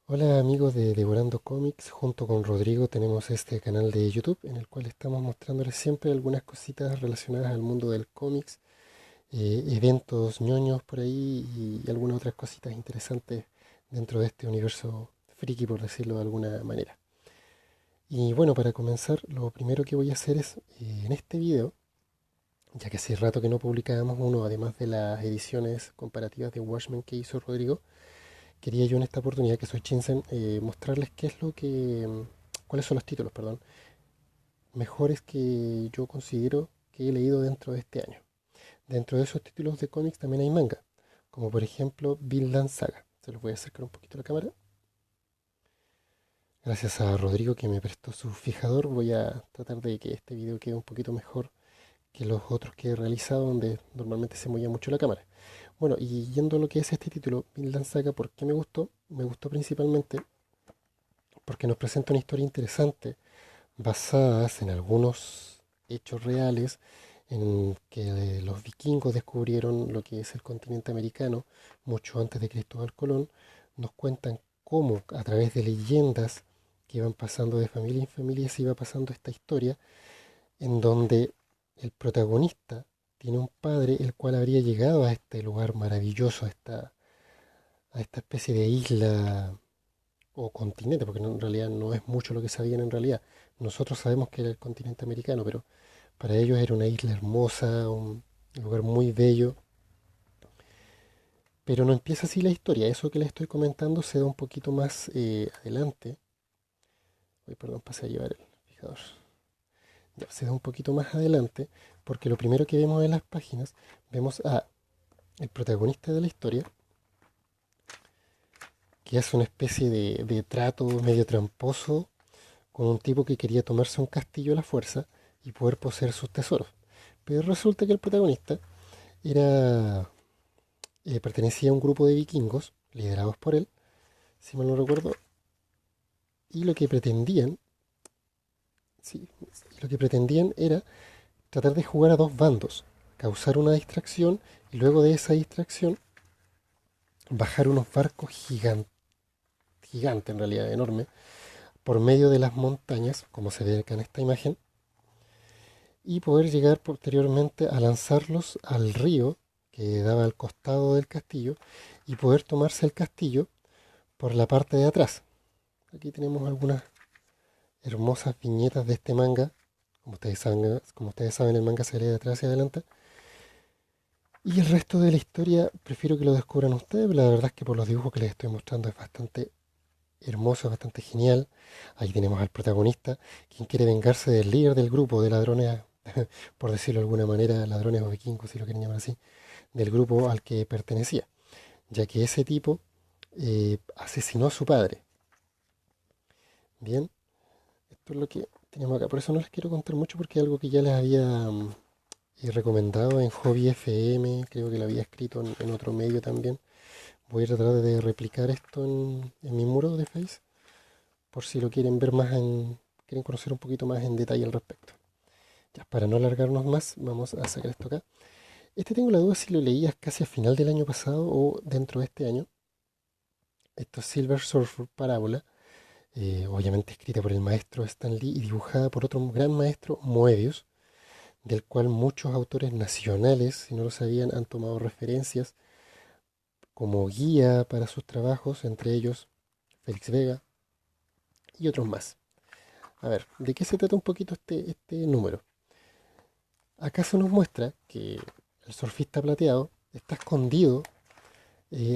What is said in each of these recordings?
Hola amigos de Devorando Comics, junto con Rodrigo tenemos este canal de YouTube en el cual estamos mostrándoles siempre algunas cositas relacionadas al mundo del cómics, eventos ñoños por ahí y algunas otras cositas interesantes dentro de este universo friki, por decirlo de alguna manera. Y bueno, para comenzar, lo primero que voy a hacer es, en este video, ya que hace rato que no publicábamos uno, además de las ediciones comparativas de Watchmen que hizo Rodrigo, quería yo en esta oportunidad, que soy Chinsen, mostrarles qué es lo que, cuáles son los títulos, perdón, mejores que yo considero que he leído dentro de este año. Dentro de esos títulos de cómics también hay manga, como por ejemplo Vinland Saga. Se los voy a acercar un poquito a la cámara. Gracias a Rodrigo que me prestó su fijador, voy a tratar de que este video quede un poquito mejor que los otros que he realizado, donde normalmente se movía mucho la cámara. Bueno, y yendo a lo que es este título, Vinland Saga, ¿por qué me gustó? Me gustó principalmente porque nos presenta una historia interesante basadas en algunos hechos reales en que los vikingos descubrieron lo que es el continente americano mucho antes de Cristóbal Colón. Nos cuentan cómo a través de leyendas que iban pasando de familia en familia se iba pasando esta historia en donde el protagonista tiene un padre el cual habría llegado a este lugar maravilloso, a esta especie de isla o continente, porque en realidad no es mucho lo que sabían en realidad. Nosotros sabemos que era el continente americano, pero para ellos era una isla hermosa, un lugar muy bello. Pero no empieza así la historia. Eso que les estoy comentando se da un poquito más adelante. Uy, perdón, pasé a llevar el fijador. Ya, se da un poquito más adelante, porque lo primero que vemos en las páginas, vemos a el protagonista de la historia, que hace una especie de trato medio tramposo con un tipo que quería tomarse un castillo a la fuerza y poder poseer sus tesoros. Pero resulta que el protagonista era, pertenecía a un grupo de vikingos liderados por él, si mal no recuerdo, y sí, lo que pretendían era tratar de jugar a dos bandos, causar una distracción y luego de esa distracción bajar unos barcos gigantes, en realidad enormes, por medio de las montañas, como se ve acá en esta imagen, y poder llegar posteriormente a lanzarlos al río que daba al costado del castillo y poder tomarse el castillo por la parte de atrás. Aquí tenemos algunas hermosas viñetas de este manga. Como ustedes saben, el manga se lee de atrás hacia adelante. Y el resto de la historia prefiero que lo descubran ustedes. La verdad es que por los dibujos que les estoy mostrando es bastante hermoso, es bastante genial. Ahí tenemos al protagonista, quien quiere vengarse del líder del grupo de ladrones, por decirlo de alguna manera, ladrones o vikingos, si lo quieren llamar así, del grupo al que pertenecía, ya que ese tipo asesinó a su padre. Bien, esto es lo que tenemos acá. Por eso no les quiero contar mucho porque es algo que ya les había recomendado en Hobby FM, creo que lo había escrito en otro medio también. Voy a tratar de replicar esto en mi muro de Face, por si lo quieren ver quieren conocer un poquito más en detalle al respecto. Ya, para no alargarnos más, vamos a sacar esto acá. Este tengo la duda si lo leías casi a final del año pasado o dentro de este año. Esto es Silver Surfer Parábola, obviamente escrita por el maestro Stan Lee y dibujada por otro gran maestro, Moebius, del cual muchos autores nacionales, si no lo sabían, han tomado referencias como guía para sus trabajos, entre ellos Félix Vega y otros más. A ver, ¿de qué se trata un poquito este número? Acá se nos muestra que el surfista plateado está escondido,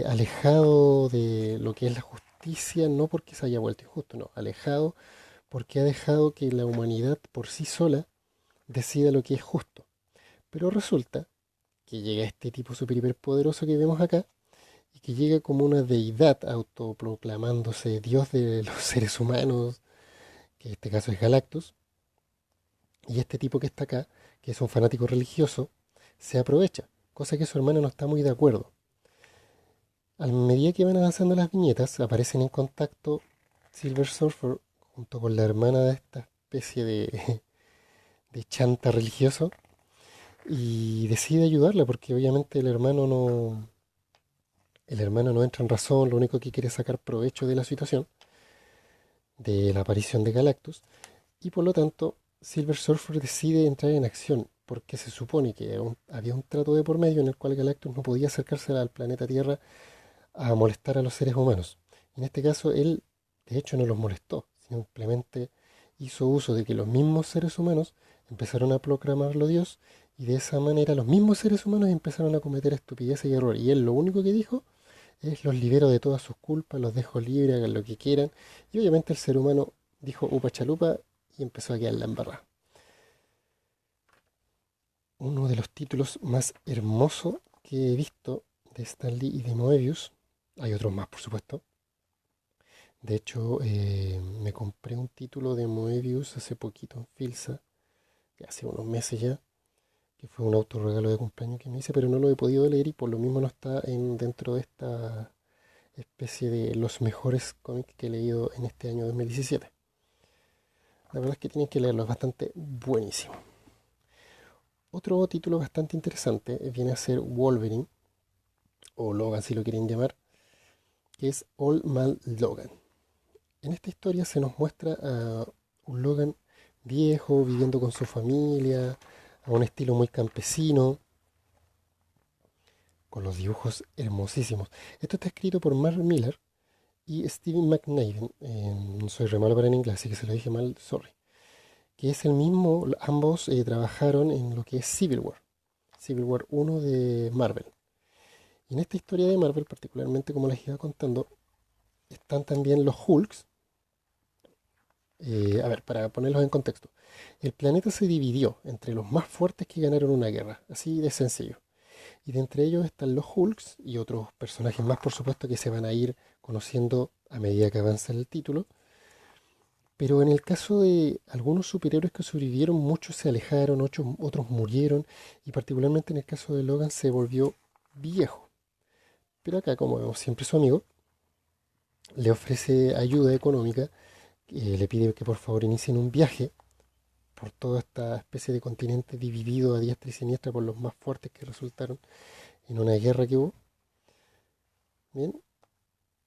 alejado de lo que es la justicia, no porque se haya vuelto injusto, no, alejado porque ha dejado que la humanidad por sí sola decida lo que es justo. Pero resulta que llega este tipo super hiperpoderoso que vemos acá y que llega como una deidad autoproclamándose Dios de los seres humanos, que en este caso es Galactus, y este tipo que está acá, que es un fanático religioso, se aprovecha, cosa que su hermana no está muy de acuerdo. A medida que van avanzando las viñetas, aparecen en contacto Silver Surfer junto con la hermana de esta especie de chanta religioso y decide ayudarla porque obviamente el hermano El hermano no entra en razón, lo único que quiere es sacar provecho de la situación, de la aparición de Galactus, y por lo tanto Silver Surfer decide entrar en acción, porque se supone que había un trato de por medio en el cual Galactus no podía acercarse al planeta Tierra a molestar a los seres humanos. En este caso, él de hecho no los molestó, simplemente hizo uso de que los mismos seres humanos empezaron a proclamarlo Dios y de esa manera los mismos seres humanos empezaron a cometer estupideces y errores. Y él lo único que dijo es los libero de todas sus culpas, los dejo libres, hagan lo que quieran. Y obviamente el ser humano dijo upa chalupa y empezó a quedar la embarrada. Uno de los títulos más hermosos que he visto de Stan Lee y de Moebius, hay otros más por supuesto. De hecho, me compré un título de Moebius hace poquito en Filsa, que hace unos meses ya, que fue un autorregalo de cumpleaños que me hice, pero no lo he podido leer y por lo mismo no está dentro de esta especie de los mejores cómics que he leído en este año 2017. La verdad es que tienen que leerlo, es bastante buenísimo. Otro título bastante interesante viene a ser Wolverine, o Logan si lo quieren llamar, que es Old Man Logan. En esta historia se nos muestra a un Logan viejo, viviendo con su familia, a un estilo muy campesino, con los dibujos hermosísimos. Esto está escrito por Mark Millar y Steven McNiven. No soy re malo para en inglés, así que se lo dije mal, sorry. Que es el mismo, ambos trabajaron en lo que es Civil War 1 de Marvel. Y en esta historia de Marvel, particularmente como les iba contando, están también los Hulks. A ver, para ponerlos en contexto, el planeta se dividió entre los más fuertes que ganaron una guerra, así de sencillo. Y de entre ellos están los Hulks y otros personajes más, por supuesto, que se van a ir conociendo a medida que avanza el título. Pero en el caso de algunos superhéroes que sobrevivieron, muchos se alejaron, otros murieron, y particularmente en el caso de Logan se volvió viejo. Pero acá, como vemos siempre su amigo, le ofrece ayuda económica, le pide que por favor inicien un viaje por toda esta especie de continente dividido a diestra y siniestra por los más fuertes que resultaron en una guerra que hubo. Bien,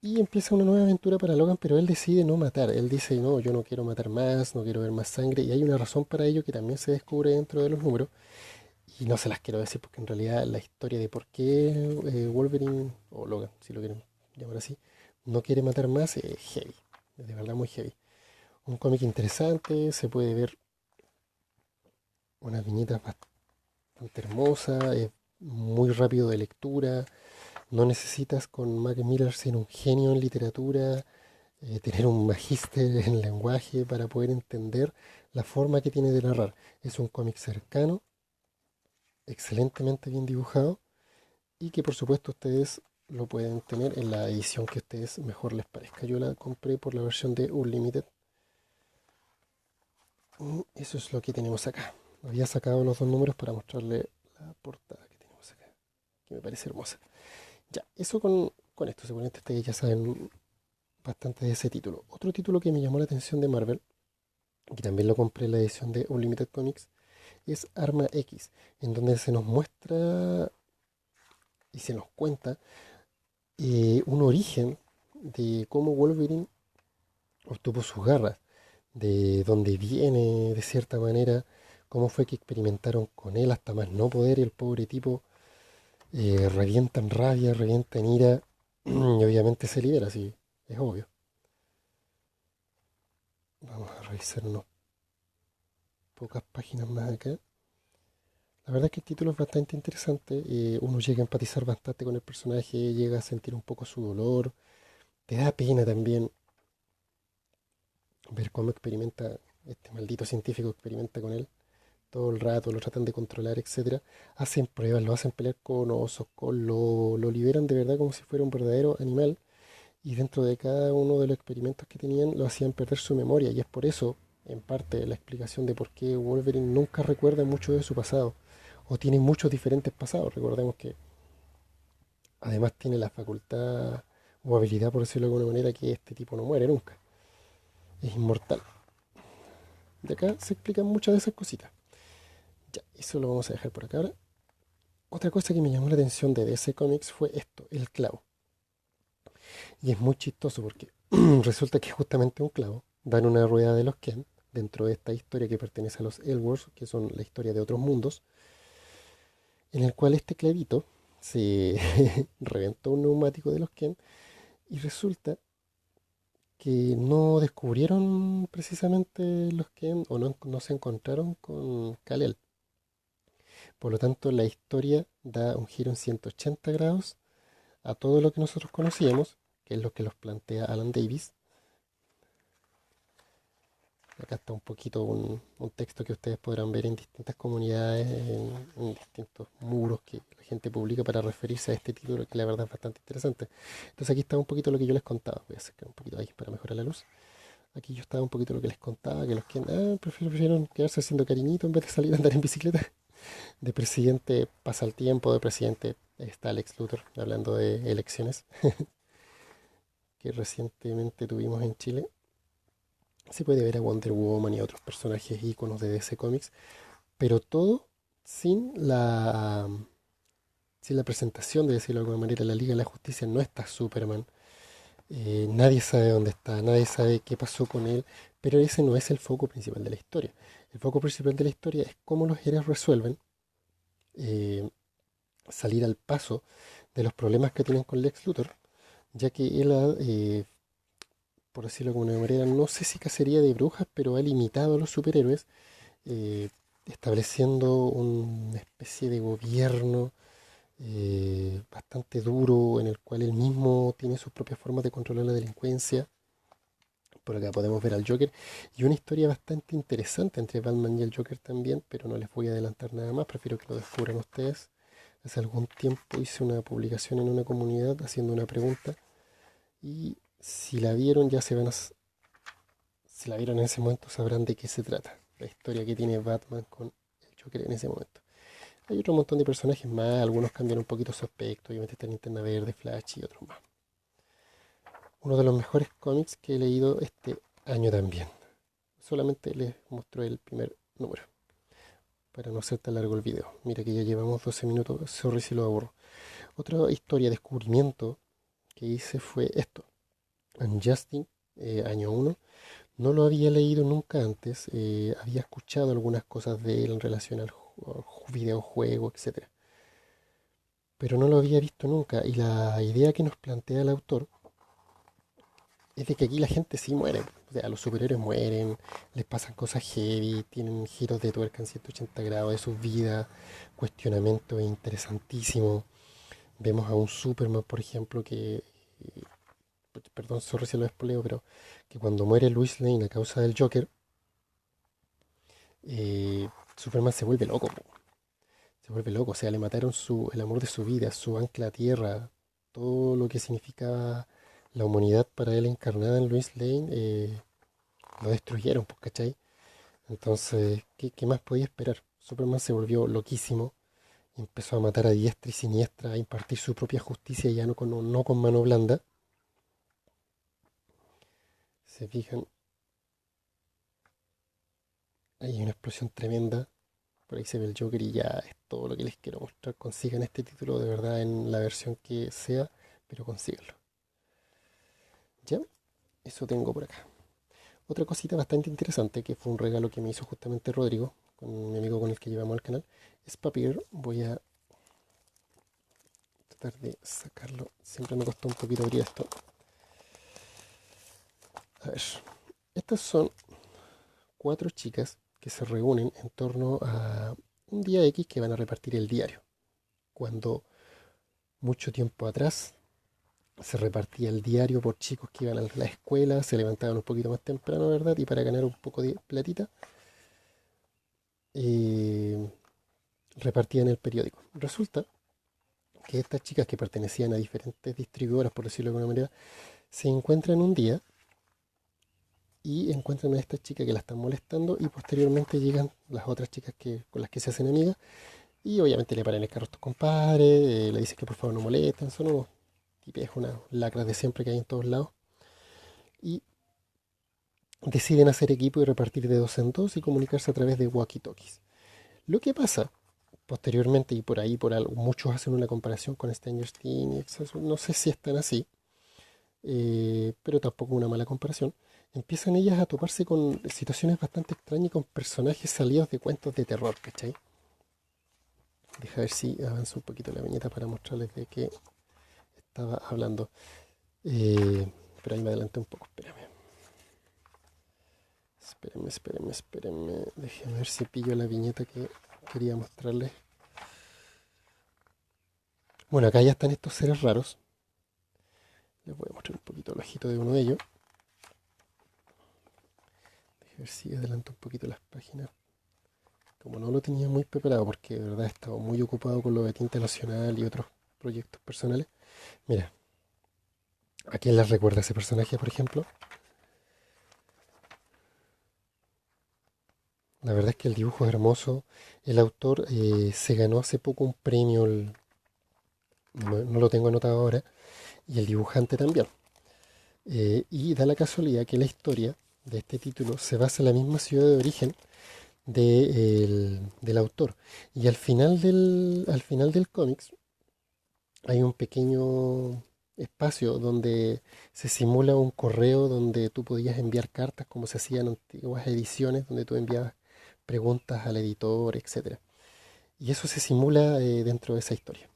y empieza una nueva aventura para Logan, pero él decide no matar. Él dice, no, yo no quiero matar más, no quiero ver más sangre, y hay una razón para ello que también se descubre dentro de los números, y no se las quiero decir porque en realidad la historia de por qué Wolverine, o Logan, si lo quieren llamar así, no quiere matar más es heavy, es de verdad muy heavy. Un cómic interesante, se puede ver unas viñetas bastante hermosas, es muy rápido de lectura, no necesitas con Mac Miller ser un genio en literatura, tener un magíster en lenguaje para poder entender la forma que tiene de narrar. Es un cómic cercano, excelentemente bien dibujado y que por supuesto ustedes lo pueden tener en la edición que a ustedes mejor les parezca. Yo la compré por la versión de Unlimited. Y eso es lo que tenemos acá. Había sacado los dos números para mostrarle la portada que tenemos acá, que me parece hermosa. Ya, eso con esto. Seguramente ustedes ya saben bastante de ese título. Otro título que me llamó la atención de Marvel, que también lo compré en la edición de Unlimited Comics, es Arma X, en donde se nos muestra y se nos cuenta un origen de cómo Wolverine obtuvo sus garras, de dónde viene de cierta manera, cómo fue que experimentaron con él hasta más no poder y el pobre tipo revienta en rabia, revienta en ira y obviamente se libera, así es obvio. Vamos a revisar unas pocas páginas más acá. La verdad es que el título es bastante interesante, uno llega a empatizar bastante con el personaje, llega a sentir un poco su dolor, te da pena también ver cómo experimenta este maldito científico, experimenta con él todo el rato, lo tratan de controlar, etcétera. Hacen pruebas, lo hacen pelear con osos, lo liberan de verdad como si fuera un verdadero animal y dentro de cada uno de los experimentos que tenían lo hacían perder su memoria y es por eso, en parte, la explicación de por qué Wolverine nunca recuerda mucho de su pasado o tiene muchos diferentes pasados. Recordemos que además tiene la facultad o habilidad, por decirlo de alguna manera, que este tipo no muere nunca, es inmortal. De acá se explican muchas de esas cositas. Ya, eso lo vamos a dejar por acá ahora. Otra cosa que me llamó la atención de DC Comics fue esto, el clavo. Y es muy chistoso porque resulta que justamente un clavo dan una rueda de los Ken dentro de esta historia que pertenece a los Elseworlds, que son la historia de otros mundos, en el cual este clavito se reventó un neumático de los Ken y resulta que no descubrieron precisamente los Ken o no se encontraron con Kal-El. Por lo tanto, la historia da un giro en 180 grados a todo lo que nosotros conocíamos, que es lo que los plantea Alan Davis. Acá está un poquito un texto que ustedes podrán ver en distintas comunidades, en distintos muros que la gente publica para referirse a este título, que la verdad es bastante interesante. Entonces aquí está un poquito lo que yo les contaba. Voy a acercar un poquito ahí para mejorar la luz. Aquí yo estaba un poquito lo que les contaba, que los que prefirieron quedarse haciendo cariñito en vez de salir a andar en bicicleta. De presidente pasa el tiempo, de presidente está Lex Luthor, hablando de elecciones que recientemente tuvimos en Chile. Se puede ver a Wonder Woman y a otros personajes íconos de DC Comics, pero todo sin sin la presentación, de decirlo de alguna manera. La Liga de la Justicia no está Superman. Nadie sabe dónde está, nadie sabe qué pasó con él, pero ese no es el foco principal de la historia. El foco principal de la historia es cómo los héroes resuelven eh, salir al paso de los problemas que tienen con Lex Luthor, ya que él ha, por decirlo de alguna manera, no sé si cacería de brujas, pero ha limitado a los superhéroes, eh, estableciendo una especie de gobierno bastante duro en el cual él mismo tiene sus propias formas de controlar la delincuencia. Por acá podemos ver al Joker y una historia bastante interesante entre Batman y el Joker también, pero no les voy a adelantar nada más, prefiero que lo descubran ustedes. Hace algún tiempo hice una publicación en una comunidad haciendo una pregunta y si la vieron ya si la vieron en ese momento sabrán de qué se trata, la historia que tiene Batman con el Joker en ese momento. Hay otro montón de personajes más, algunos cambian un poquito su aspecto, obviamente está Linterna Verde, Flash y otros más. Uno de los mejores cómics que he leído este año también. Solamente les muestro el primer número, para no ser tan largo el video. Mira que ya llevamos 12 minutos, sorry si lo aburro. Otra historia, descubrimiento que hice fue esto. Unjusting, año 1. No lo había leído nunca antes, había escuchado algunas cosas de él en relación al videojuego, etcétera, pero no lo había visto nunca. Y la idea que nos plantea el autor es de que aquí la gente sí muere. O sea, los superhéroes mueren, les pasan cosas heavy, tienen giros de tuerca en 180 grados de sus vidas, cuestionamiento interesantísimo. Vemos a un Superman, por ejemplo, perdón, sorry si lo spoileo, pero que cuando muere Lois Lane a causa del Joker, Superman se vuelve loco, po. Se vuelve loco, o sea, le mataron el amor de su vida, su ancla a tierra, todo lo que significaba la humanidad para él encarnada en Lois Lane, lo destruyeron, pues, ¿cachai? Entonces, ¿qué más podía esperar? Superman se volvió loquísimo, empezó a matar a diestra y siniestra, a impartir su propia justicia ya no con mano blanda. Se fijan, hay una explosión tremenda. Por ahí se ve el Joker y ya es todo lo que les quiero mostrar. Consigan este título de verdad en la versión que sea, pero consíganlo. Ya, eso tengo por acá. Otra cosita bastante interesante, que fue un regalo que me hizo justamente Rodrigo, con mi amigo con el que llevamos al canal, es Papier. Voy a tratar de sacarlo. Siempre me costó un poquito abrir esto. A ver, estas son 4 chicas que se reúnen en torno a un día X que van a repartir el diario. Cuando mucho tiempo atrás se repartía el diario por chicos que iban a la escuela, se levantaban un poquito más temprano, ¿verdad? Y para ganar un poco de platita, eh, repartían el periódico. Resulta que estas chicas que pertenecían a diferentes distribuidoras, por decirlo de alguna manera, se encuentran un día y encuentran a esta chica que la están molestando y posteriormente llegan las otras chicas con las que se hacen amigas y obviamente le paran el carro a estos compadres, le dicen que por favor no molesten, son unos tipos, unas lacras de siempre que hay en todos lados y deciden hacer equipo y repartir de dos en dos y comunicarse a través de walkie-talkies. Lo que pasa posteriormente, y por algo, muchos hacen una comparación con Stranger Things, no sé si están así, pero tampoco una mala comparación, empiezan ellas a toparse con situaciones bastante extrañas y con personajes salidos de cuentos de terror, ¿cachai? Deja ver si avanzo un poquito la viñeta para mostrarles de qué estaba hablando. Eh, pero ahí me adelanté un poco, espérame. Espérenme. Déjenme ver si pillo la viñeta que quería mostrarles. Bueno, acá ya están estos seres raros. Les voy a mostrar un poquito el ojito de uno de ellos. Déjenme ver si adelanto un poquito las páginas. Como no lo tenía muy preparado, porque de verdad he estado muy ocupado con lo de tinta nacional y otros proyectos personales. Mira, ¿a quién les recuerda ese personaje, por ejemplo? La verdad es que el dibujo es hermoso. El autor se ganó hace poco un premio, no lo tengo anotado ahora, y el dibujante también. Y da la casualidad que la historia de este título se basa en la misma ciudad de origen del autor. Y al final del cómics hay un pequeño espacio donde se simula un correo donde tú podías enviar cartas como se hacían en antiguas ediciones, donde tú enviabas preguntas al editor, etcétera. Y eso se simula dentro de esa historia.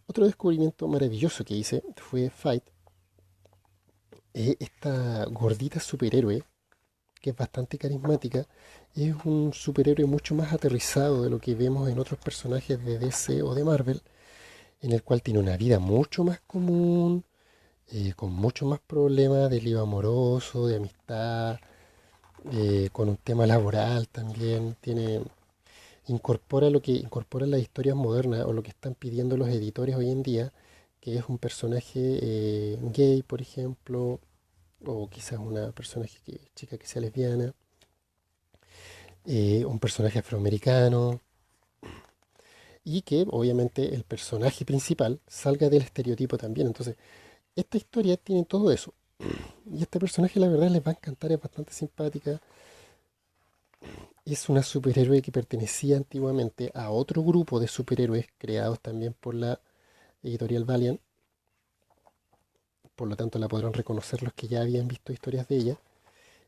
Otro descubrimiento maravilloso que hice fue Fight, esta gordita superhéroe que es bastante carismática, es un superhéroe mucho más aterrizado de lo que vemos en otros personajes de DC o de Marvel, en el cual tiene una vida mucho más común, con mucho más problemas de lío amoroso, de amistad, con un tema laboral también, incorpora lo que incorpora las historias modernas o lo que están pidiendo los editores hoy en día, que es un personaje gay, por ejemplo, o quizás una personaje chica que sea lesbiana, un personaje afroamericano, y que obviamente el personaje principal salga del estereotipo también. Entonces, esta historia tiene todo eso. Y este personaje, la verdad, les va a encantar, es bastante simpática. Es una superhéroe que pertenecía antiguamente a otro grupo de superhéroes creados también por la editorial Valiant. Por lo tanto, la podrán reconocer los que ya habían visto historias de ella.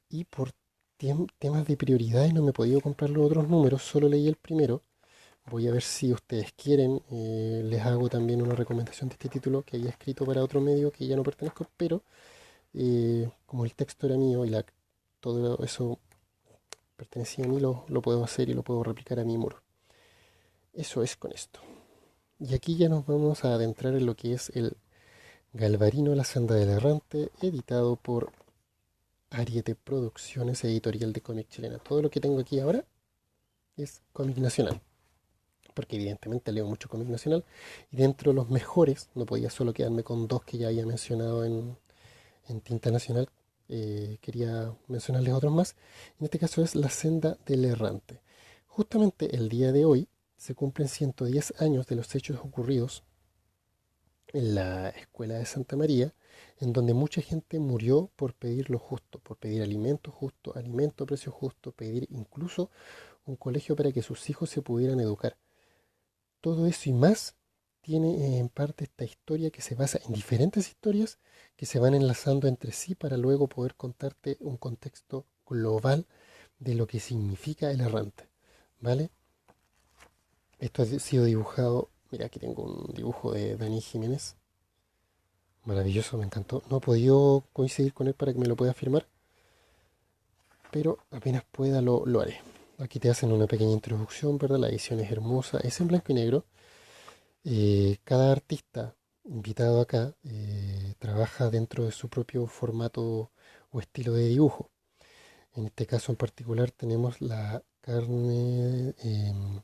Y por temas de prioridades no me he podido comprar los otros números, solo leí el primero. Voy a ver si ustedes quieren, les hago también una recomendación de este título que había escrito para otro medio que ya no pertenezco, pero como el texto era mío y todo eso pertenecía a mí, lo puedo hacer y lo puedo replicar a mi muro. Eso es con esto. Y aquí ya nos vamos a adentrar en lo que es el Galvarino, la senda del errante, editado por Ariete Producciones, editorial de cómic chilena. Todo lo que tengo aquí ahora es cómic nacional, porque evidentemente leo mucho cómic nacional, y dentro de los mejores, no podía solo quedarme con dos que ya había mencionado en tinta nacional, quería mencionarles otros más. En este caso es La senda del errante. Justamente el día de hoy se cumplen 110 años de los hechos ocurridos en la escuela de Santa María, en donde mucha gente murió por pedir lo justo, por pedir alimento justo, alimento a precio justo, pedir incluso un colegio para que sus hijos se pudieran educar. Todo eso y más tiene en parte esta historia que se basa en diferentes historias que se van enlazando entre sí para luego poder contarte un contexto global de lo que significa el errante. ¿Vale? Esto ha sido dibujado, mira, aquí tengo un dibujo de Dani Jiménez, maravilloso, me encantó. No he podido coincidir con él para que me lo pueda firmar, pero apenas pueda lo haré. Aquí te hacen una pequeña introducción, ¿verdad? La edición es hermosa, es en blanco y negro. Cada artista invitado acá trabaja dentro de su propio formato o estilo de dibujo. En este caso en particular tenemos la carne en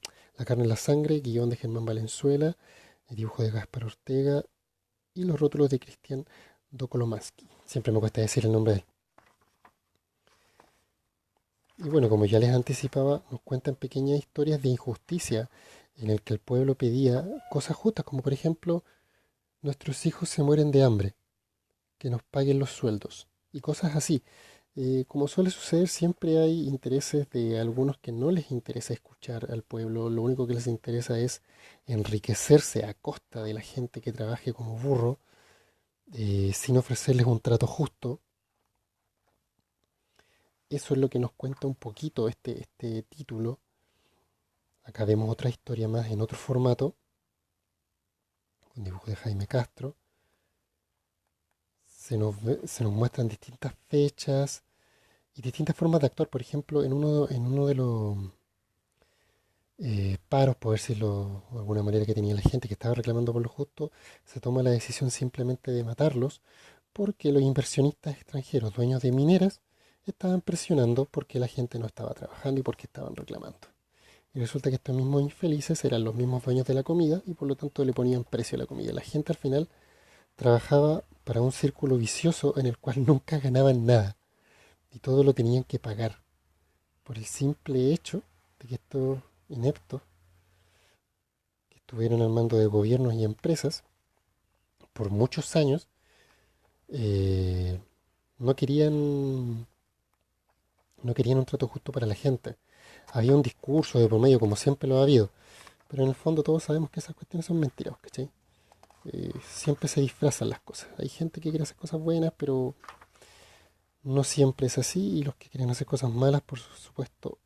la sangre, guión de Germán Valenzuela, el dibujo de Gaspar Ortega y los rótulos de Cristian Dokolomaski. Siempre me cuesta decir el nombre de él. Y bueno, como ya les anticipaba, nos cuentan pequeñas historias de injusticia en el que el pueblo pedía cosas justas, como por ejemplo, nuestros hijos se mueren de hambre, que nos paguen los sueldos y cosas así. Como suele suceder, siempre hay intereses de algunos que no les interesa escuchar al pueblo, lo único que les interesa es enriquecerse a costa de la gente que trabaje como burro sin ofrecerles un trato justo. Eso es lo que nos cuenta un poquito este título. Acá vemos otra historia más en otro formato, con dibujo de Jaime Castro. Se nos muestran distintas fechas y distintas formas de actuar. Por ejemplo, en uno de los paros, por decirlo de alguna manera, que tenía la gente que estaba reclamando por lo justo, se toma la decisión simplemente de matarlos porque los inversionistas extranjeros, dueños de mineras, estaban presionando porque la gente no estaba trabajando y porque estaban reclamando. Y resulta que estos mismos infelices eran los mismos dueños de la comida y por lo tanto le ponían precio a la comida. La gente al final trabajaba para un círculo vicioso en el cual nunca ganaban nada y todo lo tenían que pagar por el simple hecho de que estos ineptos que estuvieron al mando de gobiernos y empresas por muchos años eh, no querían no querían un trato justo para la gente. Había un discurso de por medio, como siempre lo ha habido, pero en el fondo todos sabemos que esas cuestiones son mentiras, ¿cachai? Siempre se disfrazan las cosas. Hay gente que quiere hacer cosas buenas, pero no siempre es así, y los que quieren hacer cosas malas, por supuesto,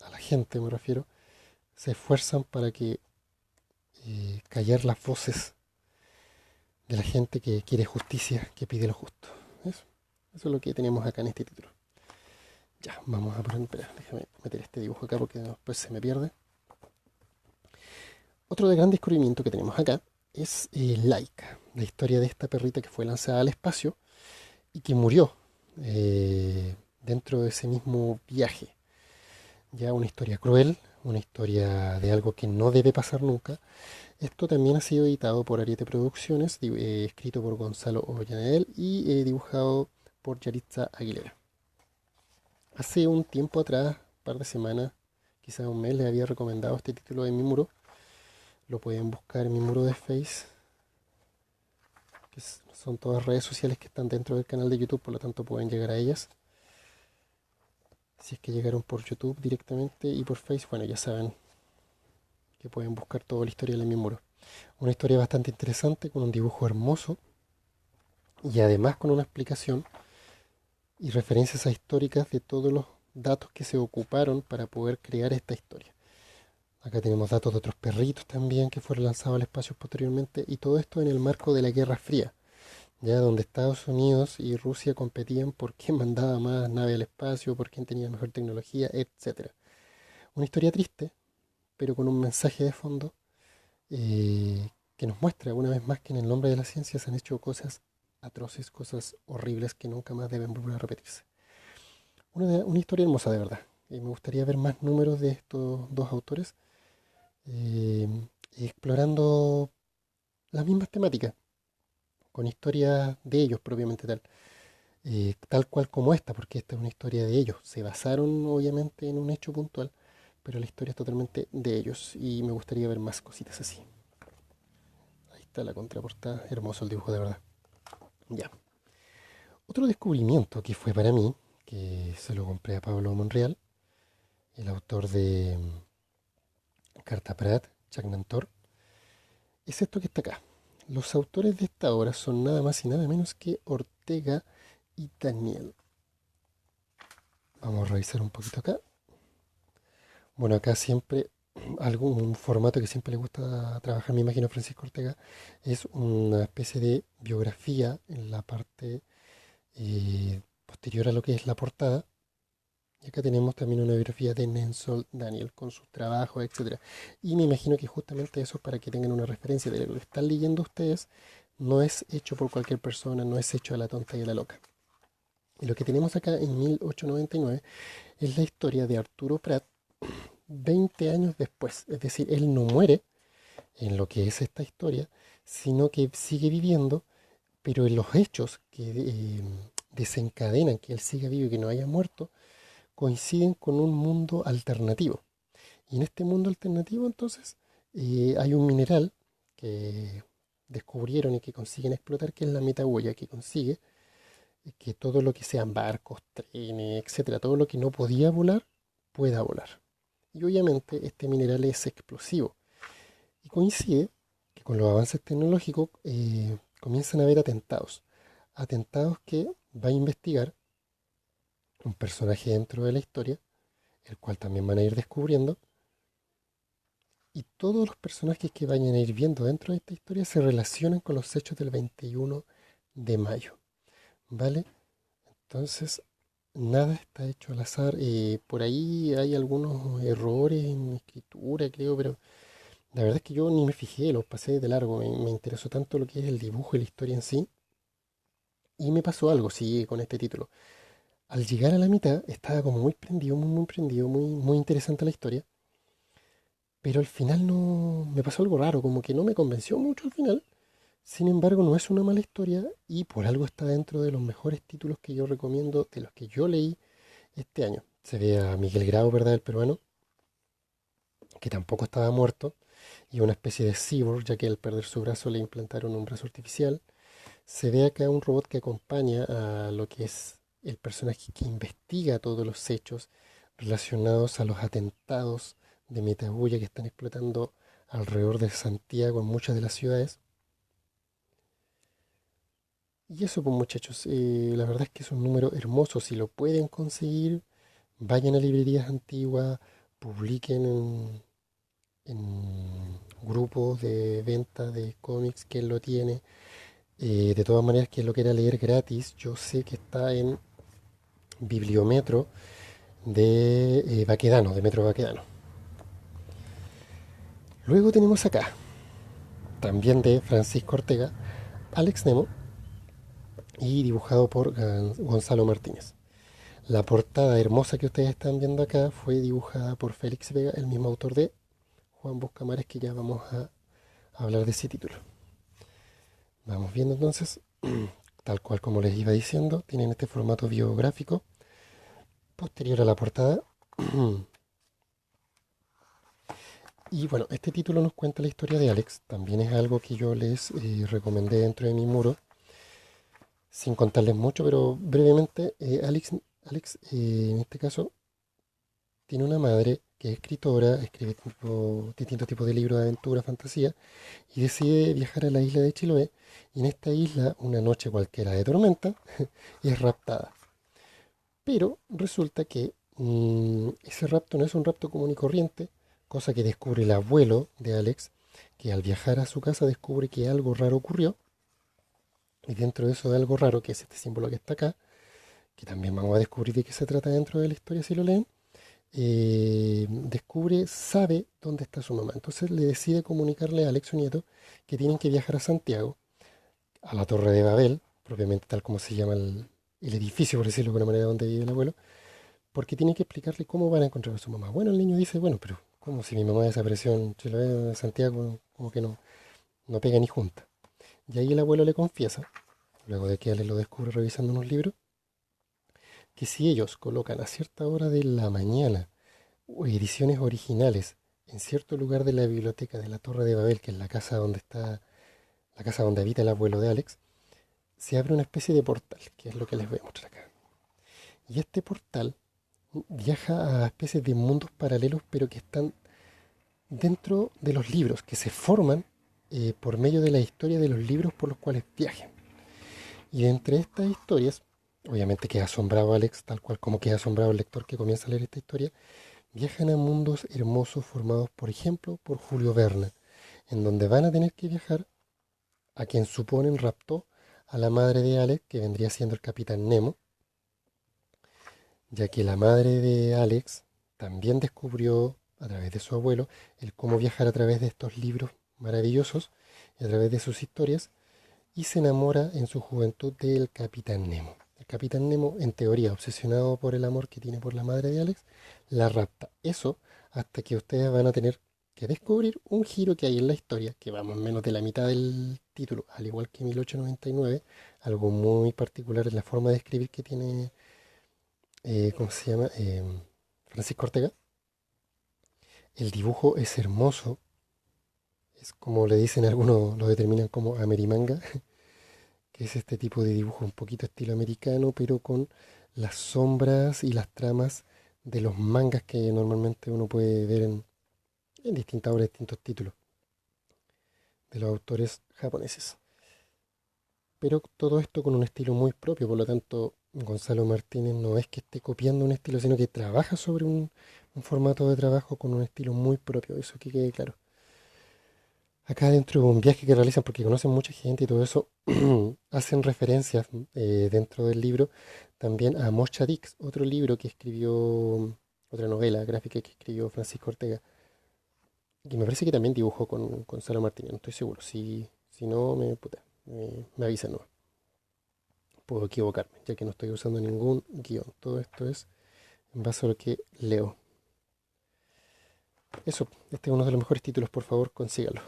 a la gente me refiero, se esfuerzan para que callar las voces de la gente que quiere justicia, que pide lo justo. Eso, eso es lo que tenemos acá en este título. Ya, vamos a poner, espera, déjame meter este dibujo acá porque después se me pierde. Otro de gran descubrimiento que tenemos acá es Laika, la historia de esta perrita que fue lanzada al espacio y que murió dentro de ese mismo viaje. Ya una historia cruel, una historia de algo que no debe pasar nunca. Esto también ha sido editado por Ariete Producciones, escrito por Gonzalo Ollanedel y dibujado por Yaritza Aguilera. Hace un tiempo atrás, un par de semanas, quizás un mes, les había recomendado este título en mi muro. Lo pueden buscar en mi muro de Face, que son todas redes sociales que están dentro del canal de YouTube, por lo tanto pueden llegar a ellas. Si es que llegaron por YouTube directamente y por Face, bueno, ya saben que pueden buscar toda la historia en mi muro. Una historia bastante interesante, con un dibujo hermoso y además con una explicación y referencias a históricas de todos los datos que se ocuparon para poder crear esta historia. Acá tenemos datos de otros perritos también que fueron lanzados al espacio posteriormente, y todo esto en el marco de la Guerra Fría, ya donde Estados Unidos y Rusia competían por quién mandaba más naves al espacio, por quién tenía mejor tecnología, etcétera. Una historia triste, pero con un mensaje de fondo que nos muestra una vez más que en el nombre de la ciencia se han hecho cosas atroces, cosas horribles que nunca más deben volver a repetirse. Una historia hermosa de verdad. Me gustaría ver más números de estos dos autores eh, explorando las mismas temáticas, con historias de ellos propiamente tal cual como esta, porque esta es una historia de ellos. Se basaron obviamente en un hecho puntual, pero la historia es totalmente de ellos y me gustaría ver más cositas así. Ahí está la contraportada, hermoso el dibujo de verdad. Ya. Otro descubrimiento que fue para mí, que se lo compré a Pablo Monreal, el autor de Carta Prat, Jack Nantor, es esto que está acá. Los autores de esta obra son nada más y nada menos que Ortega y Daniel. Vamos a revisar un poquito acá. Bueno, acá siempre algún formato que siempre le gusta trabajar, me imagino, Francisco Ortega, es una especie de biografía en la parte posterior a lo que es la portada. Y acá tenemos también una biografía de Nelson Daniel con sus trabajos, etcétera. Y me imagino que justamente eso es para que tengan una referencia de lo que están leyendo ustedes. No es hecho por cualquier persona, no es hecho a la tonta y a la loca. Y lo que tenemos acá en 1899 es la historia de Arturo Prat 20 años después. Es decir, él no muere en lo que es esta historia, sino que sigue viviendo, pero en los hechos que desencadenan que él siga vivo y que no haya muerto, coinciden con un mundo alternativo. Y en este mundo alternativo entonces hay un mineral que descubrieron y que consiguen explotar, que es la metahuella, que consigue que todo lo que sean barcos, trenes, etcétera, todo lo que no podía volar, pueda volar. Y obviamente este mineral es explosivo. Y coincide que con los avances tecnológicos comienzan a haber atentados. Atentados que va a investigar un personaje dentro de la historia, el cual también van a ir descubriendo, y todos los personajes que vayan a ir viendo dentro de esta historia se relacionan con los hechos del 21 de mayo, ¿vale? Entonces, nada está hecho al azar. Por ahí hay algunos errores en escritura, creo, pero la verdad es que yo ni me fijé, los pasé de largo. Me interesó tanto lo que es el dibujo y la historia en sí. Y me pasó algo, sí, con este título. Al llegar a la mitad, estaba como muy prendido, muy prendido, muy interesante la historia. Pero al final no, me pasó algo raro, como que no me convenció mucho al final. Sin embargo, no es una mala historia y por algo está dentro de los mejores títulos que yo recomiendo, de los que yo leí este año. Se ve a Miguel Grau, ¿verdad? El peruano, que tampoco estaba muerto, y una especie de cyborg, ya que al perder su brazo le implantaron un brazo artificial. Se ve acá un robot que acompaña a lo que es el personaje que investiga todos los hechos relacionados a los atentados de Metabulla que están explotando alrededor de Santiago en muchas de las ciudades. Y eso, pues muchachos, la verdad es que es un número hermoso. Si lo pueden conseguir, vayan a librerías antiguas, publiquen en grupos de venta de cómics, quien lo tiene. De todas maneras, quien lo quiera leer gratis, yo sé que está en Bibliometro de Baquedano, de Metro Baquedano. Luego tenemos acá, también de Francisco Ortega, Alex Nemo y dibujado por Gonzalo Martínez. La portada hermosa que ustedes están viendo acá fue dibujada por Félix Vega, el mismo autor de Juan Buscamares, que ya vamos a hablar de ese título. Vamos viendo entonces, tal cual como les iba diciendo, tienen este formato biográfico posterior a la portada. Y bueno, este título nos cuenta la historia de Alex. También es algo que yo les recomendé dentro de mi muro, sin contarles mucho, pero brevemente, Alex, en este caso, tiene una madre que es escritora, escribe distintos tipos de libros de aventura, fantasía, y decide viajar a la isla de Chiloé. Y en esta isla, una noche cualquiera de tormenta, es raptada. Pero resulta que ese rapto no es un rapto común y corriente, cosa que descubre el abuelo de Alex, que al viajar a su casa descubre que algo raro ocurrió. Y dentro de eso de algo raro, que es este símbolo que está acá, que también vamos a descubrir de qué se trata dentro de la historia si lo leen, sabe dónde está su mamá. Entonces le decide comunicarle a Alex, su nieto, que tienen que viajar a Santiago, a la Torre de Babel, propiamente tal como se llama el edificio, por decirlo de alguna manera, donde vive el abuelo, porque tienen que explicarle cómo van a encontrar a su mamá. Bueno, el niño dice, bueno, pero ¿cómo si mi mamá desapareció en Chiloé, en Santiago? Como que no pega ni junta. Y ahí el abuelo le confiesa, luego de que Alex lo descubre revisando unos libros, que si ellos colocan a cierta hora de la mañana o ediciones originales en cierto lugar de la biblioteca de la Torre de Babel, que es la casa donde está, la casa donde habita el abuelo de Alex, se abre una especie de portal, que es lo que les voy a mostrar acá. Y este portal viaja a especies de mundos paralelos, pero que están dentro de los libros, que se forman por medio de la historia de los libros por los cuales viajen. Y entre estas historias, obviamente queda asombrado Alex, tal cual como queda asombrado el lector que comienza a leer esta historia, viajan a mundos hermosos formados, por ejemplo, por Julio Verne, en donde van a tener que viajar a quien suponen raptó a la madre de Alex, que vendría siendo el capitán Nemo, ya que la madre de Alex también descubrió a través de su abuelo el cómo viajar a través de estos libros maravillosos y a través de sus historias, y se enamora en su juventud del capitán Nemo. El capitán Nemo, en teoría, obsesionado por el amor que tiene por la madre de Alex, la rapta. Eso hasta que ustedes van a tener que descubrir un giro que hay en la historia, que va más o menos de la mitad del título, al igual que 1899, algo muy particular en la forma de escribir que tiene, ¿cómo se llama? Francisco Ortega. El dibujo es hermoso, es como le dicen algunos, lo determinan como amerimanga, que es este tipo de dibujo un poquito estilo americano, pero con las sombras y las tramas de los mangas que normalmente uno puede ver en distintas obras, distintos títulos de los autores japoneses. pero todo esto con un estilo muy propio. Por lo tanto, Gonzalo Martínez no es que esté copiando un estilo, sino que trabaja sobre un formato de trabajo con un estilo muy propio, eso que quede claro. Acá dentro de un viaje que realizan, porque conocen mucha gente y todo eso, hacen referencias dentro del libro también a Mocha Dix, otro libro que escribió, otra novela gráfica que escribió Francisco Ortega, que me parece que también dibujó con Gonzalo Martínez, no estoy seguro. Si no, me avisan, no. Puedo equivocarme, ya que no estoy usando ningún guión. Todo esto es en base a lo que leo. Eso, este es uno de los mejores títulos, por favor, consígalo.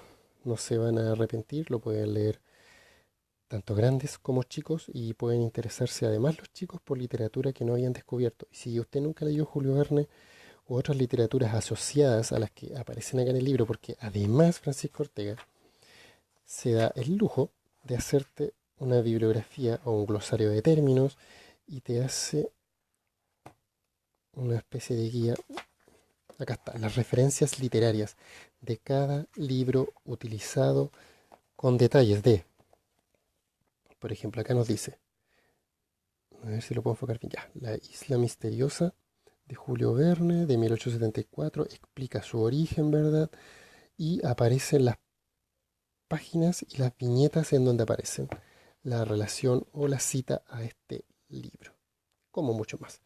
No se van a arrepentir, lo pueden leer tanto grandes como chicos y pueden interesarse además los chicos por literatura que no habían descubierto. Y si usted nunca leyó Julio Verne u otras literaturas asociadas a las que aparecen acá en el libro, porque además Francisco Ortega se da el lujo de hacerte una bibliografía o un glosario de términos y te hace una especie de guía. Acá está, las referencias literarias de cada libro utilizado con detalles de, por ejemplo, acá nos dice, a ver si lo puedo enfocar bien ya, La isla misteriosa de Julio Verne de 1874 explica su origen, ¿verdad? Y aparecen las páginas y las viñetas en donde aparecen la relación o la cita a este libro, como mucho más.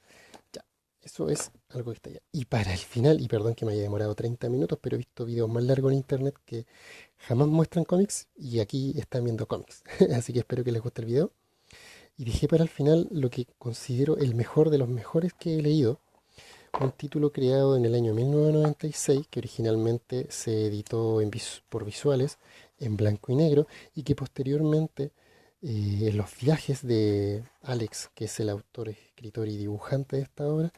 Ya, eso es algo que está allá. Y para el final, y perdón que me haya demorado 30 minutos, pero he visto videos más largos en internet que jamás muestran cómics y aquí están viendo cómics. Así que espero que les guste el video. Y dejé para el final lo que considero el mejor de los mejores que he leído. Un título creado en el año 1996 que originalmente se editó por Visuales en blanco y negro y que posteriormente en los viajes de Alex, que es el autor, escritor y dibujante de esta obra,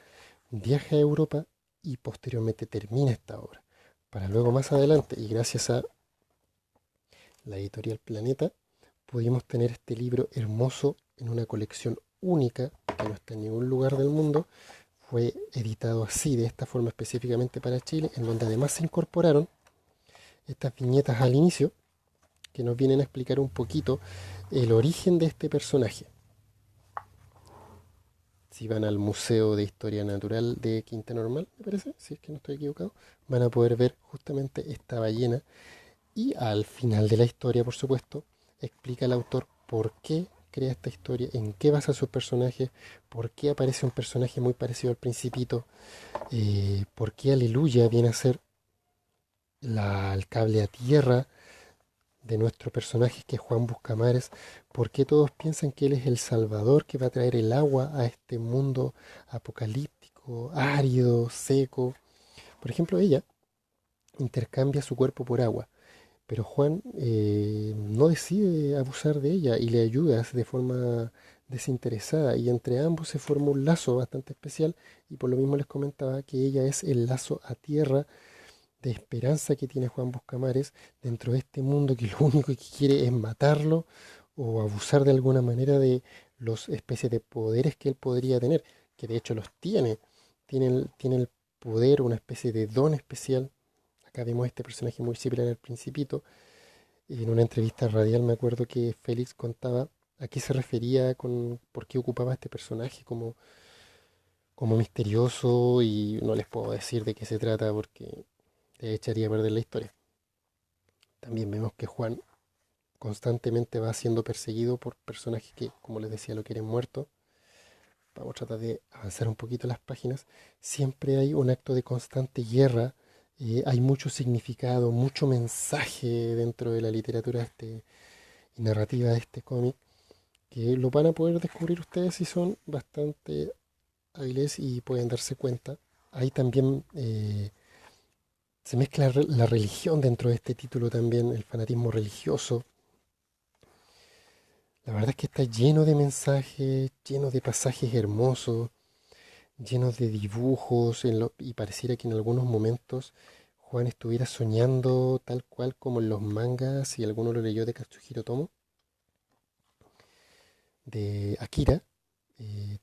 viaja a Europa y posteriormente termina esta obra. Para luego más adelante, y gracias a la editorial Planeta, pudimos tener este libro hermoso en una colección única que no está en ningún lugar del mundo. Fue editado así, de esta forma específicamente para Chile, en donde además se incorporaron estas viñetas al inicio que nos vienen a explicar un poquito el origen de este personaje. Si van al Museo de Historia Natural de Quinta Normal, me parece, si es que no estoy equivocado, van a poder ver justamente esta ballena. Y al final de la historia, por supuesto, explica el autor por qué crea esta historia, en qué basa sus personajes, por qué aparece un personaje muy parecido al Principito, por qué Aleluya viene a ser el cable a tierra de nuestro personaje que es Juan Buscamares, por qué todos piensan que él es el salvador que va a traer el agua a este mundo apocalíptico, árido, seco. Por ejemplo, ella intercambia su cuerpo por agua, pero Juan no decide abusar de ella y le ayuda de forma desinteresada y entre ambos se forma un lazo bastante especial y por lo mismo les comentaba que ella es el lazo a tierra de esperanza que tiene Juan Buscamares dentro de este mundo que lo único que quiere es matarlo o abusar de alguna manera de los especies de poderes que él podría tener, que de hecho los tiene el poder, una especie de don especial. Acá vemos este personaje muy similar al Principito. En una entrevista radial me acuerdo que Félix contaba a qué se refería con por qué ocupaba este personaje como misterioso y no les puedo decir de qué se trata porque te echaría a perder la historia. También vemos que Juan constantemente va siendo perseguido por personajes que, como les decía, lo quieren muerto. Vamos a tratar de avanzar un poquito las páginas. Siempre hay un acto de constante guerra. Hay mucho significado, mucho mensaje dentro de la literatura y narrativa de este cómic, que lo van a poder descubrir ustedes si son bastante hábiles y pueden darse cuenta. Hay también se mezcla la religión dentro de este título también, el fanatismo religioso. La verdad es que está lleno de mensajes, lleno de pasajes hermosos, llenos de dibujos, y pareciera que en algunos momentos Juan estuviera soñando tal cual como en los mangas, si alguno lo leyó de Katsuhiro Tomo, de Akira,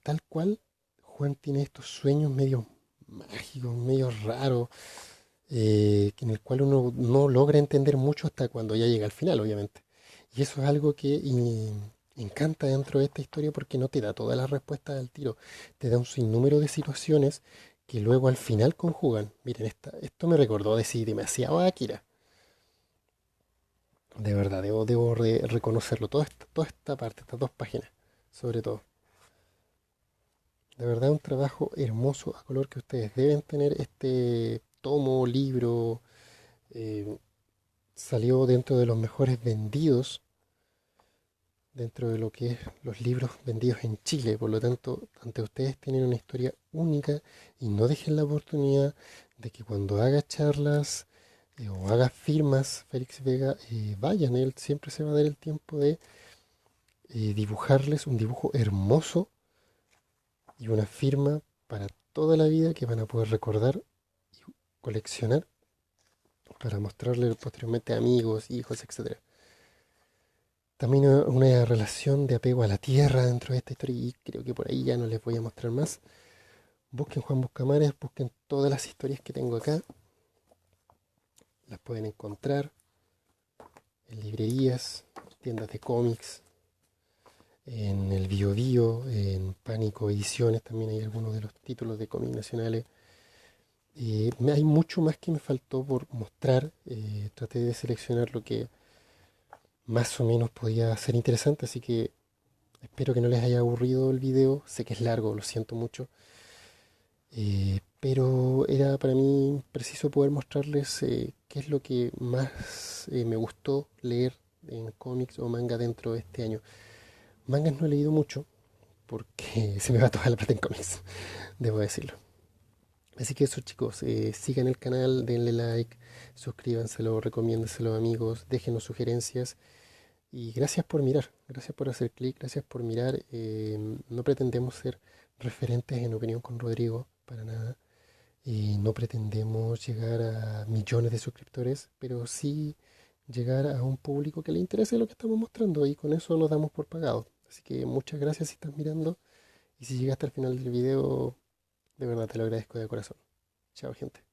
tal cual Juan tiene estos sueños medio mágicos, medio raros, en el cual uno no logra entender mucho hasta cuando ya llega al final, obviamente. Y eso es algo que encanta dentro de esta historia porque no te da todas las respuestas al tiro, te da un sinnúmero de situaciones que luego al final conjugan. Miren, esto me recordó decir demasiado a Akira. De verdad, debo reconocerlo. Toda esta parte, estas dos páginas, sobre todo. De verdad, un trabajo hermoso a color que ustedes deben tener. Este tomo, libro, eh, salió dentro de los mejores vendidos, dentro de lo que es los libros vendidos en Chile. Por lo tanto, ante ustedes tienen una historia única y no dejen la oportunidad de que cuando haga charlas o haga firmas, Félix Vega, vayan. Él siempre se va a dar el tiempo de dibujarles un dibujo hermoso y una firma para toda la vida que van a poder recordar y coleccionar para mostrarle posteriormente a amigos, hijos, etcétera. También una relación de apego a la tierra dentro de esta historia y creo que por ahí ya no les voy a mostrar más. Busquen Juan Buscamares, busquen todas las historias que tengo acá. Las pueden encontrar en librerías, tiendas de cómics, en el Bio Bio, en Pánico Ediciones, también hay algunos de los títulos de cómics nacionales. Hay mucho más que me faltó por mostrar. Traté de seleccionar lo que más o menos podía ser interesante, así que espero que no les haya aburrido el video. Sé que es largo, lo siento mucho. Pero era para mí preciso poder mostrarles qué es lo que más me gustó leer en cómics o manga dentro de este año. Mangas no he leído mucho porque se me va toda la plata en cómics, debo decirlo. Así que eso chicos, sigan el canal, denle like, suscríbanselo, recomiéndenselo a amigos, déjenos sugerencias y gracias por mirar, gracias por hacer clic, gracias por mirar. No pretendemos ser referentes en opinión con Rodrigo, para nada. No pretendemos llegar a millones de suscriptores, pero sí llegar a un público que le interese lo que estamos mostrando y con eso nos damos por pagado. Así que muchas gracias si estás mirando y si llegaste al final del video, de verdad te lo agradezco de corazón. Chao gente.